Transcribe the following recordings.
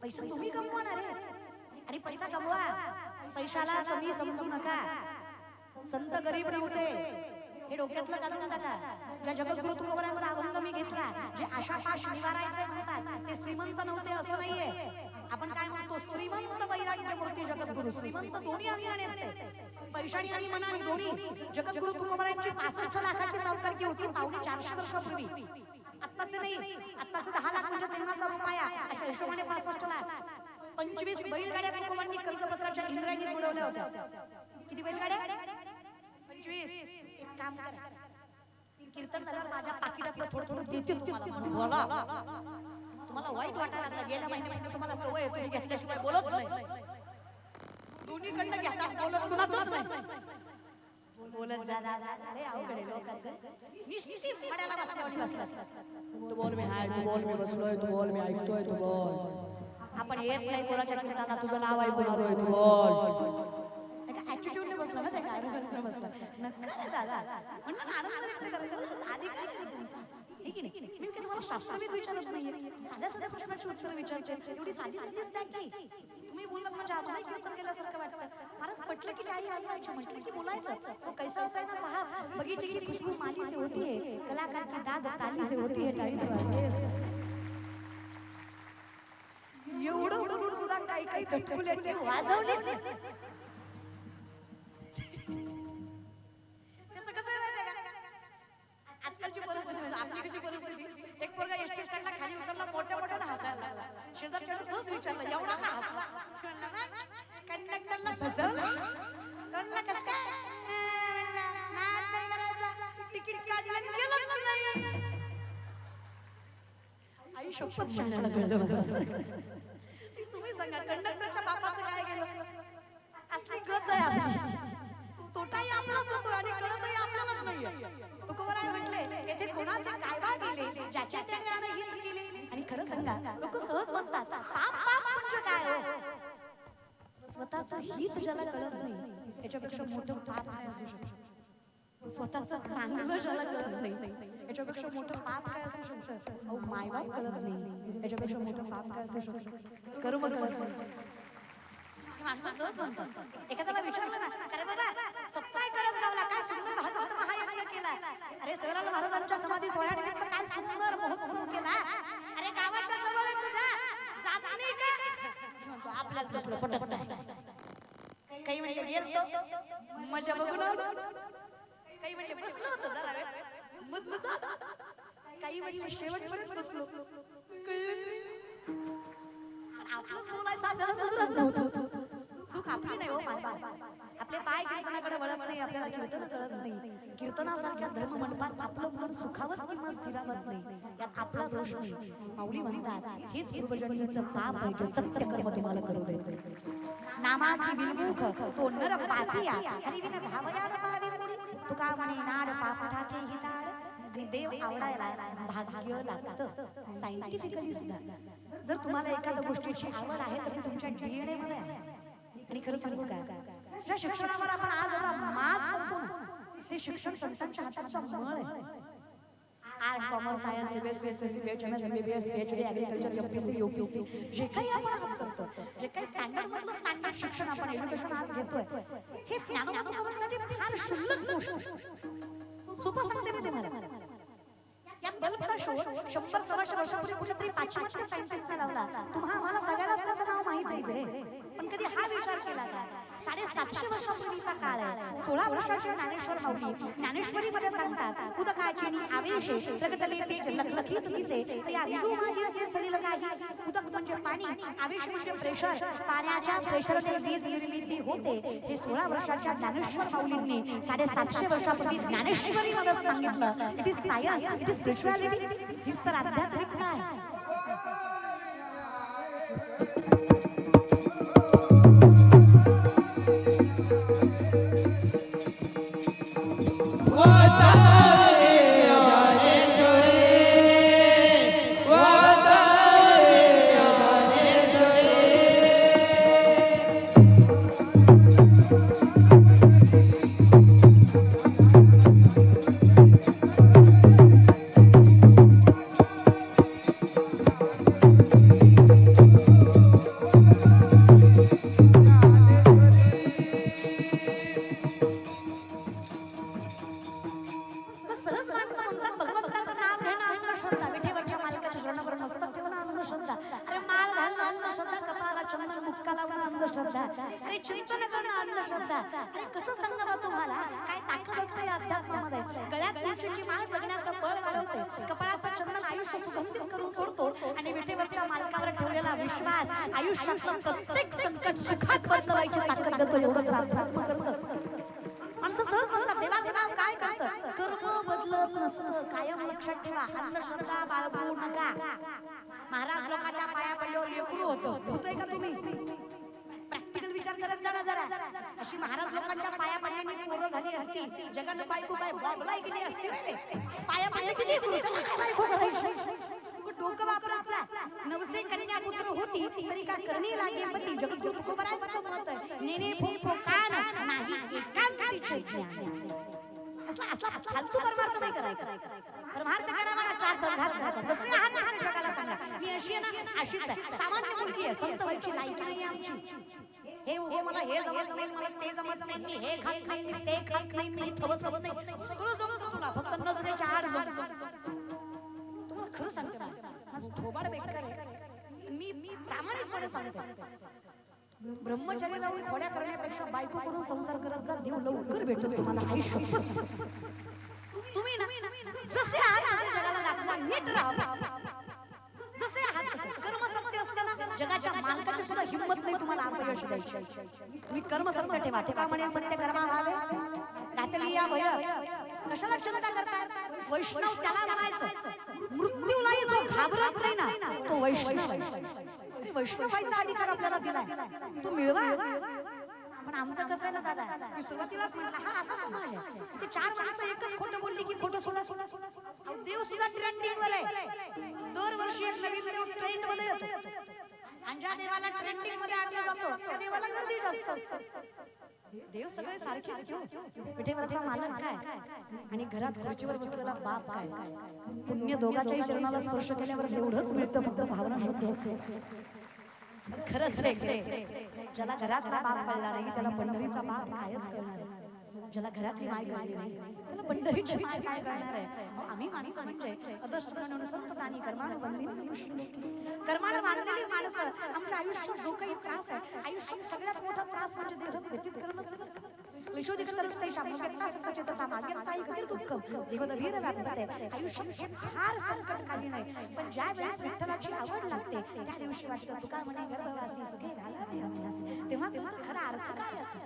पैसा तुम्ही कमवणार आहे आणि पैसा कमवा, पैशाला कमी समजू नका. संत गरीब नव्हते हे डोक्यातलं काढून टाका. ज्या जगद्गुरु तुकोबारायांचा अभंग मी घेतला, जे आशापाश निवारायचे म्हणतात ते श्रीमंत नव्हते असं नाहीये. आपण काय म्हणतो, श्रीमंत वैराग्य मूर्ती जगद्गुरु. श्रीमंत दोन्ही अंगाने होते, पैशाने आणि मनाने दोन्ही. जगद्गुरु तुकोबारायांची 65 लाखाची सावकारकी होती 450 वर्षापूर्वी. आत्ताचे नाही, आत्ताचे 10 लाख म्हणजे तेव्हाचा रुपया, अशा हिशोबाने 65 लाख. 25 बैलगाड्या तुकोबांनी कर्जपत्राच्या इंद्रायणीत बुडवल्या होत्या. किती बैलगाड्या? 25. एक काम करा, कीर्तन झाल्यावर माझ्या पाकिटातलं थोडं थोडं देते तुम्हाला. तुम्हाला वाईट वाटायला लागलं, गेल्या महिन्यामध्ये तुम्हाला सवय आहे, तुम्ही घेतल्याशिवाय बोलत नाही. दोन्हीकडनं घेतात, बोलत कुणाचंच नाही. बोलत जा दादा, लय अवघड आहे लोकांचं. निश्चित मड्याला बसल्यावर बसला. तू बोल मी हाय, तू बोल मी बसलोय, तू बोल मी ऐकतोय, तू बोल. आपण येत नाही कोणाच्या कीर्तनाला, तुझं नाव ऐकून आलोय, तू बोल. ऍटिट्यूडने बसला माहिती काय, बसला नका रे दादा म्हणून आनंद व्यक्त करायचा. आधी काय केलं तुमचं हे की नाही? मी तुम्हाला शास्त्रविद विचारत नाहीये, साध्या साध्या प्रश्नाची उत्तर विचारते. एवढी साधी साधीच द्या की. तुम्ही बोललात म्हणजे आम्हाला कीर्तन केल्यासारखं वाटतं. महाराज पटलं की आई वाजवायची, म्हटलं की बोलायचं. वो कैसा होता है ना साहब, बगीचे की खुशबू माली से होती है, कलाकार की दाद ताली से होती है, टाळी वाजवायची. एवढं करून सुद्धा काही काही धटकुले वाजवलीच. आजकालची परिस्थिती, आपली कशी परिस्थिती, एक पोरगा एसटी स्टँडला खाली उतरला, मोठ्या मोठ्यानं हसायला लागला. शेजारच्याला सहज विचारलं, एवढा का हसला? कंडक्टरला फसवलं. कळलं कसं काय? नाद नाही करायचा, तिकीट काढलं आणि गेलंच नाही. आई शपथ शाळेला कळलं. तुम्ही सांगा कंडक्टरच्या बापाचं काय गेलं? असली गत आहे आपली. तोटाही आपलाच होतो आणि कळतही आपल्यालाच नाहीये. तुकोबाराय म्हटले, येथे कोणाचे कायवा गेले, ज्याच्या त्याने हित केले. आणि खरं सांगा, लोक सहज म्हणतात पाप पाप म्हणजे काय हो? स्वतःचं हित ज्याला कळत नाही, याच्यापेक्षा मोठं पाप काय असू शकतं? स्वतःचं चांगलं ज्याला कळत नाही, याच्यापेक्षा मोठं पाप काय असू शकतं? अहो मायबाप कळत नाही, याच्यापेक्षा मोठं पाप काय असू शकतं? कर्म कळत नाही. माणसं सहज म्हणतात. एखाद्याला विचारलं ना, अरे बाबा सप्ताह करत गावला, काय सुंदर भागवत महायज्ञ केला. अरे सेवालाल महाराजांच्या समाधी सोहळ्यानिमित्त काय सुंदर महोत्सव केला. अरे गावाच्या जवळ आहे तुझ्या, जात नाही का? म्हणतो आपल्याला तसलं पटत नाही. काही म्हणले गेलतो मजा बघून आलो, काही म्हणले बसलो होतो जरा वेळ मधलं झालं, काही म्हणले शेवटपर्यंत बसलो. आपलंच बोलायचं आपल्याला सुधरत नव्हतं. चूक आपली नाही हो बाबा. आपले पाय कीर्तनाकडे वळत नाही, आपल्याला कीर्तन कळत नाही. कीर्तनासारख्या धर्म मंडपात आपलं मन सुखावत किंवा स्थिरावत नाही, यात आपला दोष नाही. माऊली म्हणतात, हेच पूर्वजन्मीचं पाप आहे जे सत्य कर्म तुम्हाला करू देत. नामाची विलमुख तो नर पापिया, हरिविन धावयाड पावे मुडी. तुका म्हणे नाड पाप ठाके हिताड, आणि देव आवडायला भाग्य लागतं. सायंटिफिकली सुद्धा जर तुम्हाला एखाद्या गोष्टीची आवड आहे तर ती तुमच्या डीएनए मध्ये आहे. आणि खरं सांगू का, ज्या शिक्षणावर आपण आज एवढा माज करतो ना, हे शिक्षण संतांच्या हाताचा मळ आहे. Art, commerce, science, CBSE, SSC, BHMS, MBBS, PhD, agriculture, MPC, UPC, जे काही आपण आज करतो, जे काही स्टँडर्ड मधलं स्टँडर्ड शिक्षण आपण एज्युकेशन आज घेतोय, हे ज्ञानोबा तुकोबांसाठी फार क्षुल्लक गोष्ट. सोपं सांगते मी तुम्हाला. या बल्बचा शोध 100-125 वर्षापूर्वी कुठेतरी पाश्चिमात्य सायंटिस्टने लावला. तुम्हा आम्हाला सगळ्यालाच त्याचं नाव माहित आहे रे, पण कधी हा विचार केला का 750 वर्षापूर्वीचा काळ आहे. 16 वर्षाचे ज्ञानेश्वर माऊली ज्ञानेश्वरीमध्ये सांगतात, उदकाची आवेशे प्रगटले तेज लखलखीत दिसे, या विजू माझी असे सलील काही. उदक म्हणजे पाणी, आवेश म्हणजे प्रेशर, पाण्याच्या प्रेशरने वीज निर्मिती होते. हे 16 वर्षाच्या ज्ञानेश्वर माऊलींनी 750 वर्षापूर्वी ज्ञानेश्वरीमध्ये सांगितलं. It is science, it is spirituality, हीच तर आध्यात्मिकता आहे. का? अरे चिंतन करणं अंधश्रद्धा. अरे कसं सांगावं तुम्हाला, काय ताकद असते या अध्यात्मामध्ये. गळ्यात तुळशीची माळ जगण्याचं बळ वाढवते, कपाळाचं चंदन आयुष्य सुगंधित करून सोडतो आणि विटेवरच्या मालकावर ठेवलेला विश्वास आयुष्यातलं प्रत्येक संकट सुखात बदलवायची ताकद देतो. एवढं तर अध्यात्म करतं. माणसं सहज म्हणतात देवाचं नाव काय करतं? कर्म बदलत नसतं. कायम लक्षात ठेवा, अंधश्रद्धा बाळगू नका. महाराज लोकांच्या पाया पडल्यावर लेकरू होतं. होतंय का तुम्ही? प्रॅक्टिकल विचार करत जा ना जरा. अशी महाराज लोकांच्या पाया पडल्याने पोरं झाली असती, जगानं बायको काय बॉबलाई गेली असती. पाया पडले की लेकरू, त्याला काय बायको करायची? डोकं वापरत जा. नवसे कन्या पुत्र होती तरी का करणी लागे पती. जगद्गुरु तुकोबरायांचं मत आहे, नेने फुंको कान नाही एकांतीचे ज्ञान. असला फालतू परमार्थ नाही करायचा. परमार्थ करावा ना, चार घात घालायचा. जसे आहात तसे जगाला सांगा, मी अशी आहे ना, अशीच आहे. सामान्य मुलगी आहे, संत व्हायची लायकी नाही आमची. हे हो मला हे जमत नाही, मला ते जमत नाही, मी हे खात नाही, मी ते खात नाही, मी इथं बसत नाही. सगळं जमतं तुला, फक्त नजरेच्या आड जमतं. तुम्हाला खरं सांगते, माझं थोबाड बेकार आहे. मी प्रामाणिकपणे सांगते, ब्रह्मचारी जाऊन खोड्या करण्यापेक्षा बायको करून संसार करत जा. देव लवकर भेटतो तुम्हाला. आयुष्य तुम्ही ना जसे आहात तसे जगाला दाखवा. नीट राहा, जसे आहात तसे. कर्म सत्य असते ना, जगाच्या मालकाची सुद्धा हिंमत नाही तुम्हाला अपयश द्यायची. तुम्ही कर्म सत्य ठेवा. तुका म्हणे सत्य कर्मा भावे घातली या भय. कशाला चिंता करतात? वैष्णव त्याला म्हणायचं, मृत्यूलाही जो घाबरत नाही ना, तो वैष्णव आहे. वैष्णव व्हायचा अधिकार आपल्याला दिलाय, तो मिळवा. पण आमचं कसं आहे ना दादा, मी सुरुवातीलाच म्हटलं हा असा समाज आहे. ते चार माणसं एकच खोटं बोलली की खोटं सोडा. देव सुद्धा ट्रेंडिंग वर आहे. दरवर्षी एक नवीन देव ट्रेंड मध्ये येतो आणि ज्या देवाला ट्रेंडिंग मध्ये आणलं जातो त्या देवाला गर्दी जास्त असते. देव सगळे सारखेच घेऊ. विठेवरचा मालक काय आणि घरात खुर्चीवर बसलेला बाप काय. पुण्य दोघाच्याही चरणाला स्पर्श केल्यावर तेवढंच मिळतं, फक्त भावना शुद्ध असते. खरंच आहे. ज्याला घरातला बाप कळला नाही त्याला पंढरीचा बाप कायच कळणार आहे. ज्याला घरातली माय कळली नाही त्याला पंढरीची माय काय कळणार आहे. आम्ही माणसं म्हणजे अदष्टपणाने संततानी कर्मानुबंधी कर्माला मानलेली माणसं. आमच्या आयुष्यात जो काही त्रास आहे, आयुष्यात सगळ्यात मोठा त्रास म्हणजे देह व्यतीत करणं. आयुष्यात फार संकटकालीन आहे, पण ज्या वेळेस विठ्ठलाची आवड लागते त्या दिवशी वाटतं तुका म्हणे गर्भवासी सुखे घाला, तेव्हा खरा अर्थ काय याचा.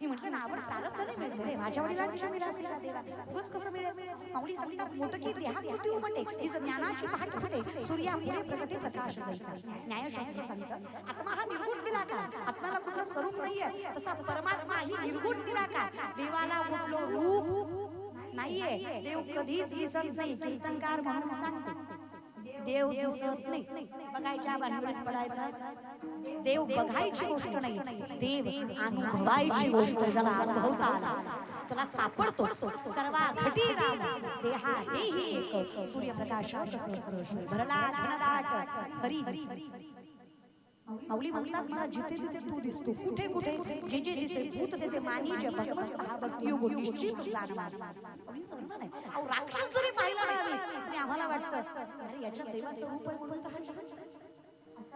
मी म्हटलं ना, आवड प्रारब्ध नाही मिळते रे. माझ्या वडिलांच्या मिरासीला देवा उगाच कसं मिळेल. माऊली सांगतात मोठं की देहा मृत्यू म्हणते ही ज्ञानाची पहाट होते, सूर्यापुढे प्रगटे प्रकाश जायचा. न्यायशास्त्र सांगतं आत्मा हा निर्गुण निराकार. आत्म्याला कुठलं स्वरूप नाहीये, तसा परमात्मा ही निर्गुण निराकार. देवाला कुठलं रूप नाहीये. देव कधीच दिसत नाही. कीर्तनकार म्हणून सांगते देव दिसत नाही. बघायच्या भानगडीत पडायचा. देव बघायची गोष्ट नाही, देव अनुभवायची गोष्ट. ज्याला अनुभवता आला तुला सापडतो. सर्वा घटी राम देहा देही एक. सूर्यप्रकाशात सहस्र भरला घनदाट हरी. माऊली म्हणतात मला जिथे तिथे तू दिसतो. कुठे कुठे जे जे दिसे भूत तेथे मानी. जे भगवंत हा भक्तियोग निश्चित जाणवा. माऊलींचं म्हणणं आहे, अहो राक्षस जरी पाहिला ना तरी आम्हाला वाटतं अरे याच्या देवाचं रूप आहे म्हणून तर हा.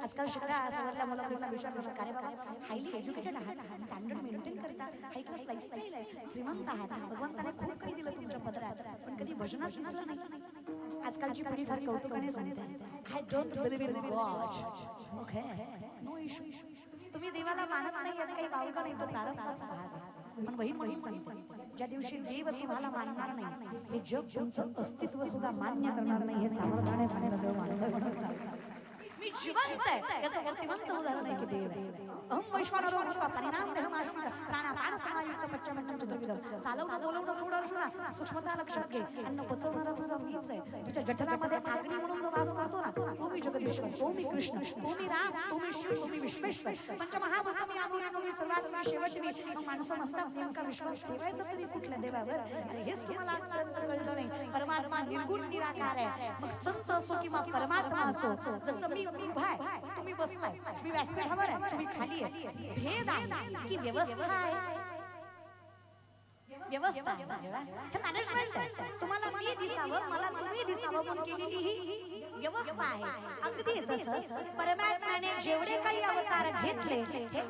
आजकाल शिकला सगळ्या मुलांना विचारलं काय बाबा हायली एज्युकेटेड आहात, स्टँडर्ड मेंटेन करता, हाय क्लास लाईफस्टाईल आहे, श्रीमंत आहात, भगवंताने खूप काही दिलं तुमच्या पदरात, पण कधी भजनात दिसलं नाही. आजकालची पिढी फार कौतुकाने सांगते I don't believe in God. Okay no issue. तुम्ही देवाला मानत नाही यात काही बावगा नाही, तो प्रारब्धाचा भाग आहे. पण वही म्हणून सांगते ज्या दिवशी देव तुम्हाला मानणार नाही, हे जग तुमचं अस्तित्व सुद्धा मान्य करणार नाही. हे सामर्थ्याने सांगितलं देव मानतोय म्हणून सांगते. मी जिवंत आहे याचं वृत्तिमंत उदाहरण आहे की देव आहे. अहम वैश्वानरो भूत्वा परिणाम देहमाश्रित प्राणापान समायुक्त पच्चमंचम चतुर्विधम. चालवणं बोलवणं सोड अर्जुना, सूक्ष्मता लक्षात घे. अन्न पचवणारा तुझा मीच आहे. तुझ्या जठरामध्ये अग्नी म्हणून जो वास करतो ना, तो मी जगदीश्वर, तो मी कृष्ण, तो मी राम, तो मी शिव, तो मी विश्वेश्वर. पंचमहाभूत मी आदिरानो मी सर्वात मी शेवट मी. मग माणसं म्हणतात नेमका विश्वास ठेवायचा तरी कुठल्या देवावर. अरे हेच तुम्हाला आजपर्यंत कळलं नाही. परमात्मा निर्गुण निराकार आहे. मग संत असो किंवा परमात्मा असो, जसं मी उभा आहे तुम्ही बसलाय, मी व्यासपीठावर आहे तुम्ही खाली आहे, भेद आहे की व्यवस्था आहे. व्यवस्था हे मॅनेजमेंट आहे. तुम्हाला मी दिसावं, मला तुम्ही दिसावं म्हणून केलेली ही व्यवस्था आहे. अगदी तसंच परमात्म्याने जेवढे काही अवतार घेतले हे